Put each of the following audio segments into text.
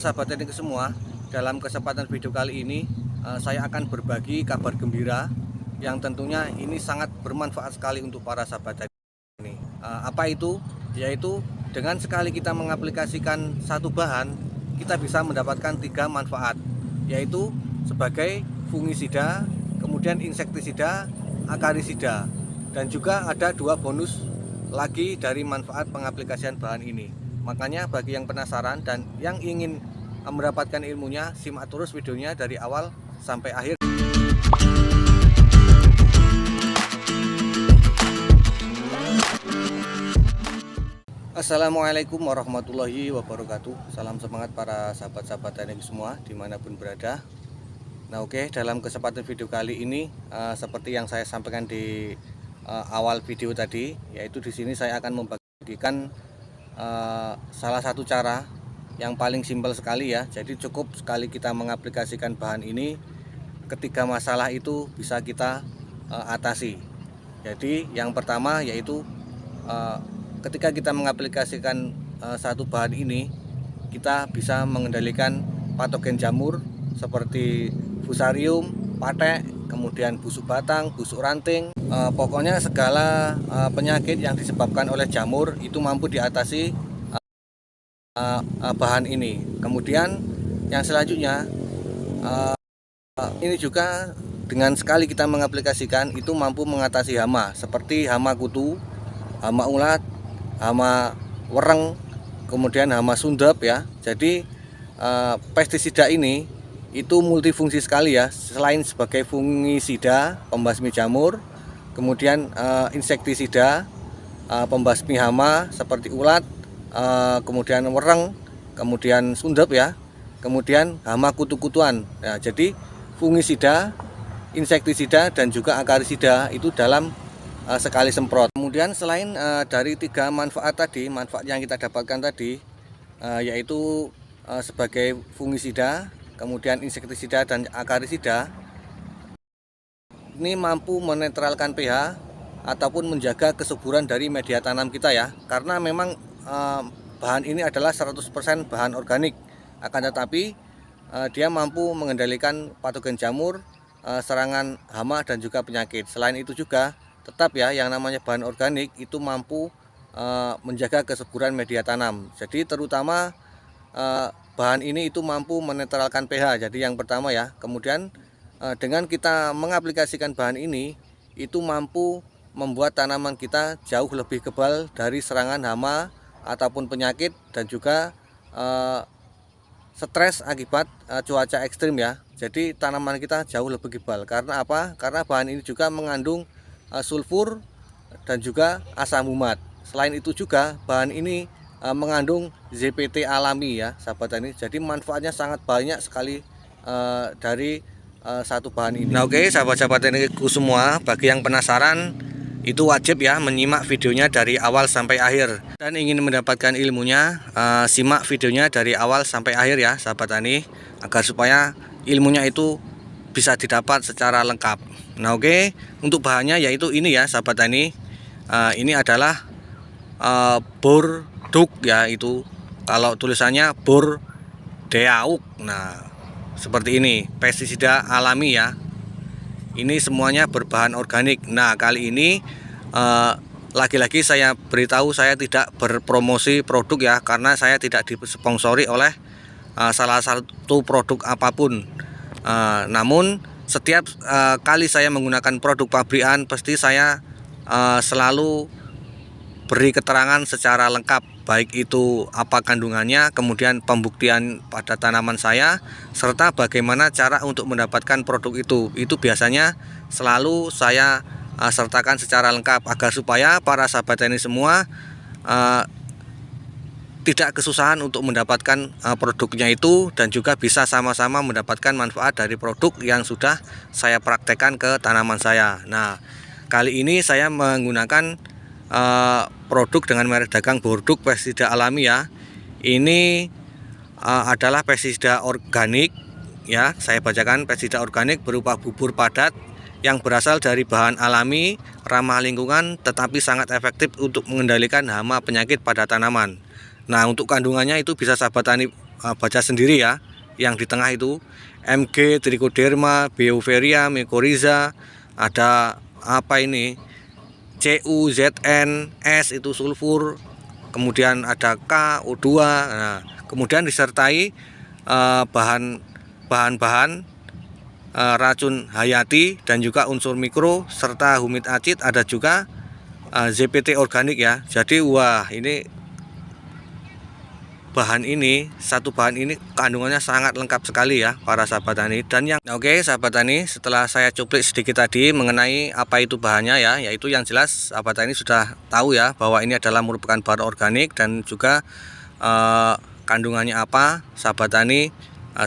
Sahabat teknik semua, dalam kesempatan video kali ini saya akan berbagi kabar gembira yang tentunya ini sangat bermanfaat sekali untuk para sahabat teknik ini. Apa itu? Yaitu dengan sekali kita mengaplikasikan satu bahan, kita bisa mendapatkan 3 manfaat, yaitu sebagai fungisida, kemudian insektisida, akarisida, dan juga ada 2 bonus lagi dari manfaat pengaplikasian bahan ini. Makanya bagi yang penasaran dan yang ingin mendapatkan ilmunya, simak terus videonya dari awal sampai akhir. Assalamualaikum warahmatullahi wabarakatuh. Salam semangat para sahabat-sahabat teknik semua dimanapun berada. Nah oke, dalam kesempatan video kali ini seperti yang saya sampaikan di awal video tadi, yaitu di sini saya akan membagikan salah satu cara yang paling simpel sekali ya. Jadi cukup sekali kita mengaplikasikan bahan ini, ketiga masalah itu bisa kita atasi. Jadi yang pertama yaitu ketika kita mengaplikasikan satu bahan ini, kita bisa mengendalikan patogen jamur seperti fusarium, patek, kemudian busuk batang, busuk ranting, pokoknya segala penyakit yang disebabkan oleh jamur itu mampu diatasi bahan ini. Kemudian yang selanjutnya ini juga dengan sekali kita mengaplikasikan itu mampu mengatasi hama seperti hama kutu, hama ulat, hama wereng, kemudian hama sundep ya. Jadi pestisida ini itu multifungsi sekali ya. Selain sebagai fungisida, pembasmi jamur, kemudian insektisida, pembasmi hama seperti ulat, kemudian wereng, kemudian sundep ya, kemudian hama kutu-kutuan ya. Jadi fungisida, insektisida, dan juga akarisida itu dalam sekali semprot. Kemudian selain dari 3 manfaat tadi, manfaat yang kita dapatkan tadi yaitu sebagai fungisida, kemudian insektisida dan akarisida, ini mampu menetralkan pH ataupun menjaga kesuburan dari media tanam kita ya. Karena memang bahan ini adalah 100% bahan organik, akan tetapi dia mampu mengendalikan patogen jamur, serangan hama dan juga penyakit. Selain itu juga tetap ya, yang namanya bahan organik itu mampu menjaga kesuburan media tanam. Jadi terutama bahan ini itu mampu menetralkan pH. Jadi yang pertama ya. Kemudian dengan kita mengaplikasikan bahan ini itu mampu membuat tanaman kita jauh lebih kebal dari serangan hama ataupun penyakit, dan juga stres akibat cuaca ekstrim ya. Jadi tanaman kita jauh lebih kebal. Karena apa? Karena bahan ini juga mengandung sulfur dan juga asam umat. Selain itu juga bahan ini mengandung ZPT alami ya sahabat tani. Jadi manfaatnya sangat banyak sekali dari satu bahan ini. Nah oke, sahabat-sahabat teknikku semua, bagi yang penasaran itu wajib ya menyimak videonya dari awal sampai akhir. Dan ingin mendapatkan ilmunya, simak videonya dari awal sampai akhir ya sahabat tani, agar supaya ilmunya itu bisa didapat secara lengkap. Nah oke, untuk bahannya yaitu ini ya sahabat tani. Ini adalah Borduk ya, itu kalau tulisannya Bordeaux. Nah seperti ini, pestisida alami ya. Ini semuanya berbahan organik. Nah kali ini lagi-lagi saya beritahu, saya tidak berpromosi produk ya, karena saya tidak disponsori oleh salah satu produk apapun. Namun setiap kali saya menggunakan produk pabrikan, pasti saya selalu beri keterangan secara lengkap, baik itu apa kandungannya, kemudian pembuktian pada tanaman saya, serta bagaimana cara untuk mendapatkan produk itu. Itu biasanya selalu saya sertakan secara lengkap, agar supaya para sahabat teknik semua tidak kesusahan untuk mendapatkan produknya itu, dan juga bisa sama-sama mendapatkan manfaat dari produk yang sudah saya praktekkan ke tanaman saya. Nah kali ini saya menggunakan produk dengan merek dagang Borduk pestisida alami ya. Ini adalah pestisida organik ya. Saya bacakan, pestisida organik berupa bubur padat yang berasal dari bahan alami, ramah lingkungan, tetapi sangat efektif untuk mengendalikan hama penyakit pada tanaman. Nah untuk kandungannya itu bisa sahabat tani baca sendiri ya. Yang di tengah itu MG, Trichoderma, Beauveria, Mycorrhiza, ada apa ini, CU, ZN, S itu sulfur, kemudian ada K, O2. Nah, kemudian disertai bahan-bahan racun hayati dan juga unsur mikro serta humid acid, ada juga ZPT organik ya. Jadi wah, ini satu bahan ini kandungannya sangat lengkap sekali ya para sahabat tani. Dan yang oke sahabat tani, setelah saya cuplik sedikit tadi mengenai apa itu bahannya ya, yaitu yang jelas sahabat tani sudah tahu ya bahwa ini adalah merupakan bahan organik dan juga kandungannya apa sahabat tani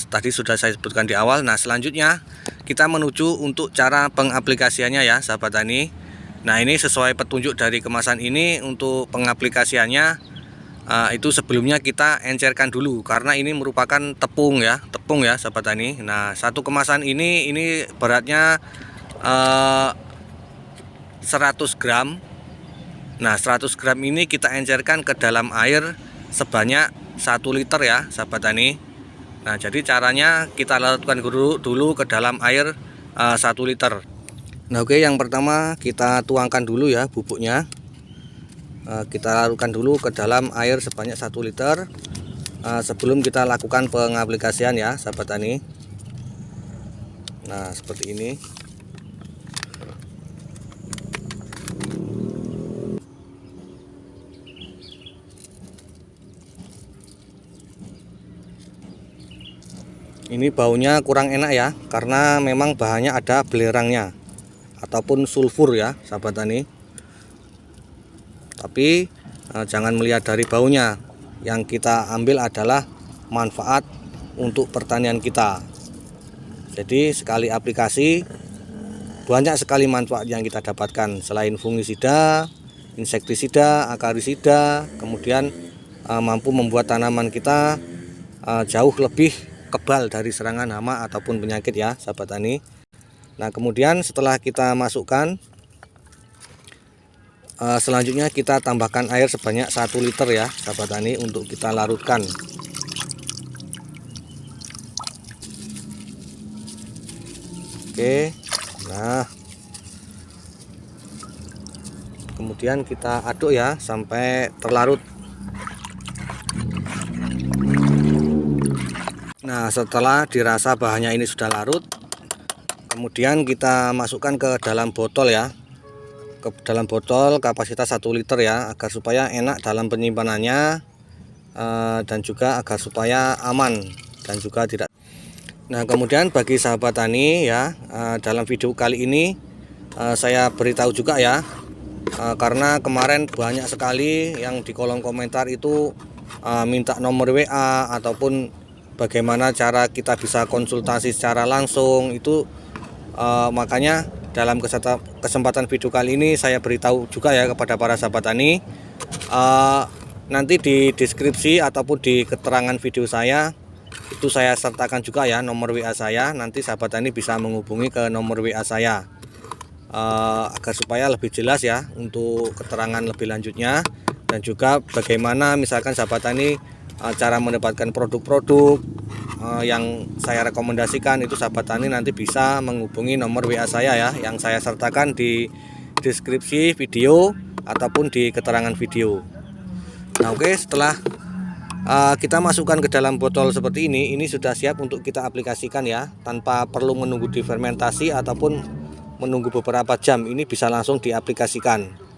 tadi sudah saya sebutkan di awal. Nah, selanjutnya kita menuju untuk cara pengaplikasiannya ya sahabat tani. Nah, ini sesuai petunjuk dari kemasan ini untuk pengaplikasiannya. Itu sebelumnya kita encerkan dulu karena ini merupakan tepung ya sahabat tani. Nah, satu kemasan ini beratnya 100 gram. Nah, 100 gram ini kita encerkan ke dalam air sebanyak 1 liter ya sahabat tani. Nah, jadi caranya kita larutkan dulu ke dalam air 1 liter. Nah, oke, yang pertama kita tuangkan dulu ya bubuknya. Kita larutkan dulu ke dalam air sebanyak 1 liter sebelum kita lakukan pengaplikasian ya sahabat tani. Nah, seperti ini. Ini baunya kurang enak ya, karena memang bahannya ada belerangnya ataupun sulfur ya sahabat tani. Tapi jangan melihat dari baunya, yang kita ambil adalah manfaat untuk pertanian kita. Jadi sekali aplikasi banyak sekali manfaat yang kita dapatkan, selain fungisida, insektisida, akarisida, kemudian mampu membuat tanaman kita jauh lebih kebal dari serangan hama ataupun penyakit ya sahabat tani. Nah, kemudian setelah kita masukkan, selanjutnya kita tambahkan air sebanyak 1 liter ya sahabat tani untuk kita larutkan. Oke, nah kemudian kita aduk ya sampai terlarut. Nah, setelah dirasa bahannya ini sudah larut, kemudian kita masukkan ke dalam botol ya, ke dalam botol kapasitas 1 liter ya, agar supaya enak dalam penyimpanannya dan juga agar supaya aman dan juga tidak. Nah, kemudian bagi sahabat tani ya, dalam video kali ini saya beritahu juga ya, karena kemarin banyak sekali yang di kolom komentar itu minta nomor WA ataupun bagaimana cara kita bisa konsultasi secara langsung itu, makanya dalam kesempatan video kali ini saya beritahu juga ya kepada para sahabat tani. Nanti di deskripsi ataupun di keterangan video saya itu saya sertakan juga ya nomor WA saya. Nanti sahabat tani bisa menghubungi ke nomor WA saya agar supaya lebih jelas ya untuk keterangan lebih lanjutnya, dan juga bagaimana misalkan sahabat tani cara mendapatkan produk-produk yang saya rekomendasikan, itu sahabat tani nanti bisa menghubungi nomor WA saya ya, yang saya sertakan di deskripsi video ataupun di keterangan video. Nah, oke, setelah kita masukkan ke dalam botol seperti ini sudah siap untuk kita aplikasikan ya, tanpa perlu menunggu difermentasi ataupun menunggu beberapa jam. Ini bisa langsung diaplikasikan.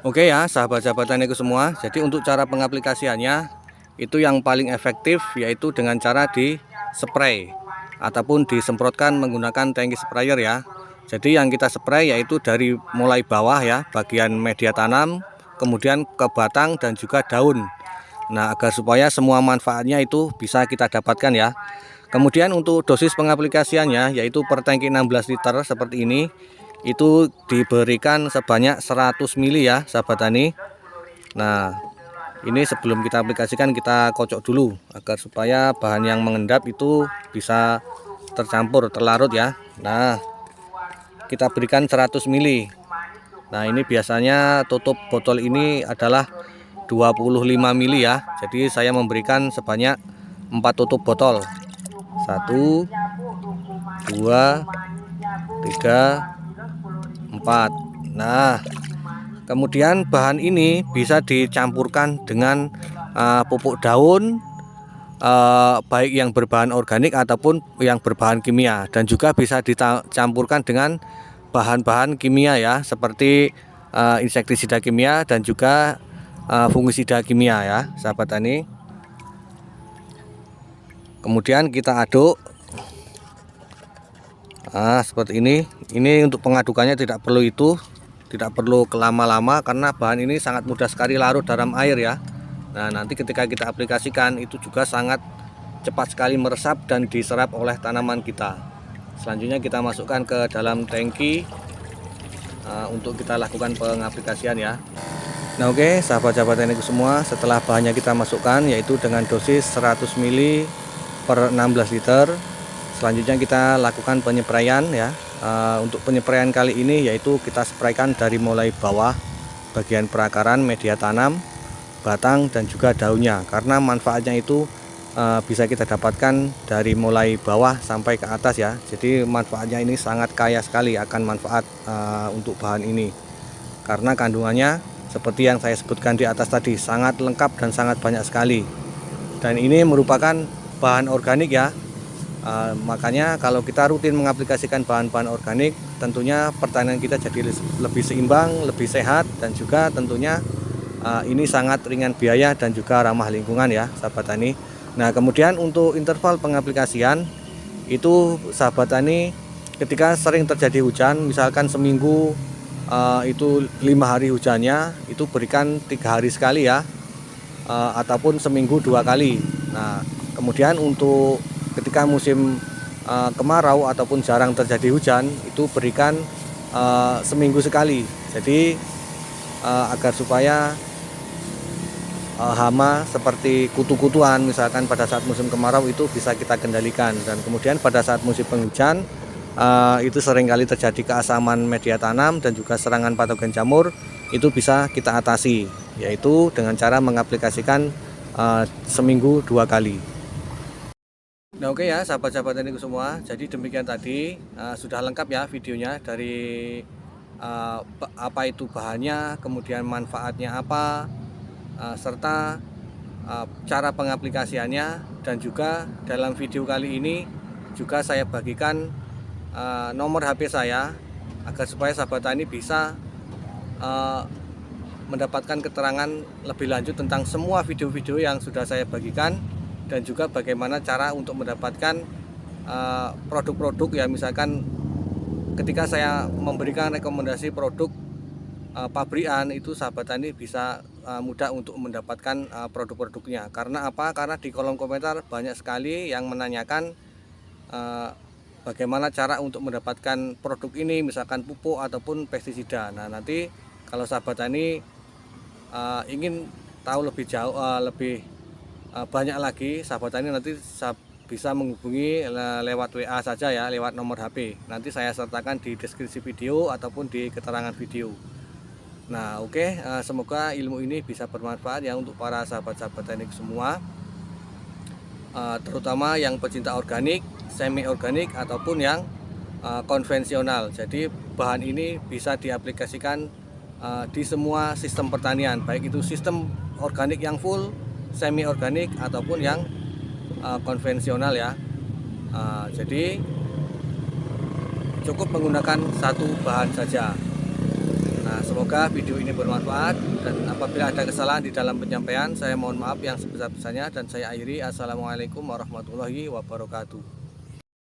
Oke ya sahabat-sahabat taniku semua, jadi untuk cara pengaplikasiannya itu yang paling efektif yaitu dengan cara di spray ataupun disemprotkan menggunakan tangki sprayer ya. Jadi yang kita spray yaitu dari mulai bawah ya, bagian media tanam, kemudian ke batang dan juga daun. Nah, agar supaya semua manfaatnya itu bisa kita dapatkan ya. Kemudian untuk dosis pengaplikasiannya yaitu per tangki 16 liter seperti ini, itu diberikan sebanyak 100 ml ya sahabat tani. Nah, ini sebelum kita aplikasikan kita kocok dulu agar supaya bahan yang mengendap itu bisa tercampur, terlarut ya. Nah, kita berikan 100 ml. Nah, ini biasanya tutup botol ini adalah 25 mili ya. Jadi saya memberikan sebanyak 4 tutup botol. 1 2 3 4. Nah, kemudian bahan ini bisa dicampurkan dengan pupuk daun, baik yang berbahan organik ataupun yang berbahan kimia, dan juga bisa dicampurkan dengan bahan-bahan kimia ya, seperti insektisida kimia dan juga fungisida kimia ya, sahabat tani. Kemudian kita aduk. Seperti ini. Ini untuk pengadukannya tidak perlu kelama-lama karena bahan ini sangat mudah sekali larut dalam air ya. Nah, nanti ketika kita aplikasikan itu juga sangat cepat sekali meresap dan diserap oleh tanaman kita. Selanjutnya kita masukkan ke dalam tangki untuk kita lakukan pengaplikasian ya. Nah, oke, sahabat-sahabat teknik semua, setelah bahannya kita masukkan yaitu dengan dosis 100 ml per 16 liter. Selanjutnya kita lakukan penyepraian ya. Untuk penyepraian kali ini yaitu kita spraykan dari mulai bawah, bagian perakaran, media tanam, batang dan juga daunnya, karena manfaatnya itu bisa kita dapatkan dari mulai bawah sampai ke atas ya. Jadi manfaatnya ini sangat kaya sekali akan manfaat untuk bahan ini, karena kandungannya seperti yang saya sebutkan di atas tadi sangat lengkap dan sangat banyak sekali, dan ini merupakan bahan organik ya. Makanya kalau kita rutin mengaplikasikan bahan-bahan organik, tentunya pertanian kita jadi lebih seimbang, lebih sehat, dan juga tentunya ini sangat ringan biaya dan juga ramah lingkungan ya, sahabat tani. Nah, kemudian untuk interval pengaplikasian itu, sahabat tani, ketika sering terjadi hujan, misalkan seminggu itu 5 hari hujannya, itu berikan 3 hari sekali ya, ataupun seminggu 2 kali. Nah, kemudian untuk ketika musim kemarau ataupun jarang terjadi hujan, itu berikan seminggu sekali. Jadi agar supaya hama seperti kutu-kutuan misalkan pada saat musim kemarau itu bisa kita kendalikan. Dan kemudian pada saat musim penghujan itu seringkali terjadi keasaman media tanam dan juga serangan patogen jamur, itu bisa kita atasi, yaitu dengan cara mengaplikasikan seminggu 2 kali. Nah, oke ya, sahabat-sahabat teknik semua, jadi demikian tadi sudah lengkap ya videonya, dari apa itu bahannya, kemudian manfaatnya apa, serta cara pengaplikasiannya. Dan juga dalam video kali ini juga saya bagikan nomor HP saya agar supaya sahabat tani bisa mendapatkan keterangan lebih lanjut tentang semua video-video yang sudah saya bagikan, dan juga bagaimana cara untuk mendapatkan produk-produk ya. Misalkan ketika saya memberikan rekomendasi produk pabrikan, itu sahabat tani bisa mudah untuk mendapatkan produk-produknya. Karena apa? Karena di kolom komentar banyak sekali yang menanyakan bagaimana cara untuk mendapatkan produk ini, misalkan pupuk ataupun pestisida. Nah, nanti kalau sahabat tani ingin tahu lebih jauh, lebih banyak lagi, sahabat tani nanti bisa menghubungi lewat WA saja ya, lewat nomor HP. Nanti saya sertakan di deskripsi video ataupun di keterangan video. Nah, oke, semoga ilmu ini bisa bermanfaat ya untuk para sahabat-sahabat teknik semua, terutama yang pecinta organik, semi organik ataupun yang konvensional. Jadi bahan ini bisa diaplikasikan di semua sistem pertanian, baik itu sistem organik yang full, semi organik ataupun yang konvensional ya. Jadi cukup menggunakan satu bahan saja. Nah, semoga video ini bermanfaat, dan apabila ada kesalahan di dalam penyampaian, saya mohon maaf yang sebesar-besarnya, dan saya akhiri. Assalamualaikum warahmatullahi wabarakatuh.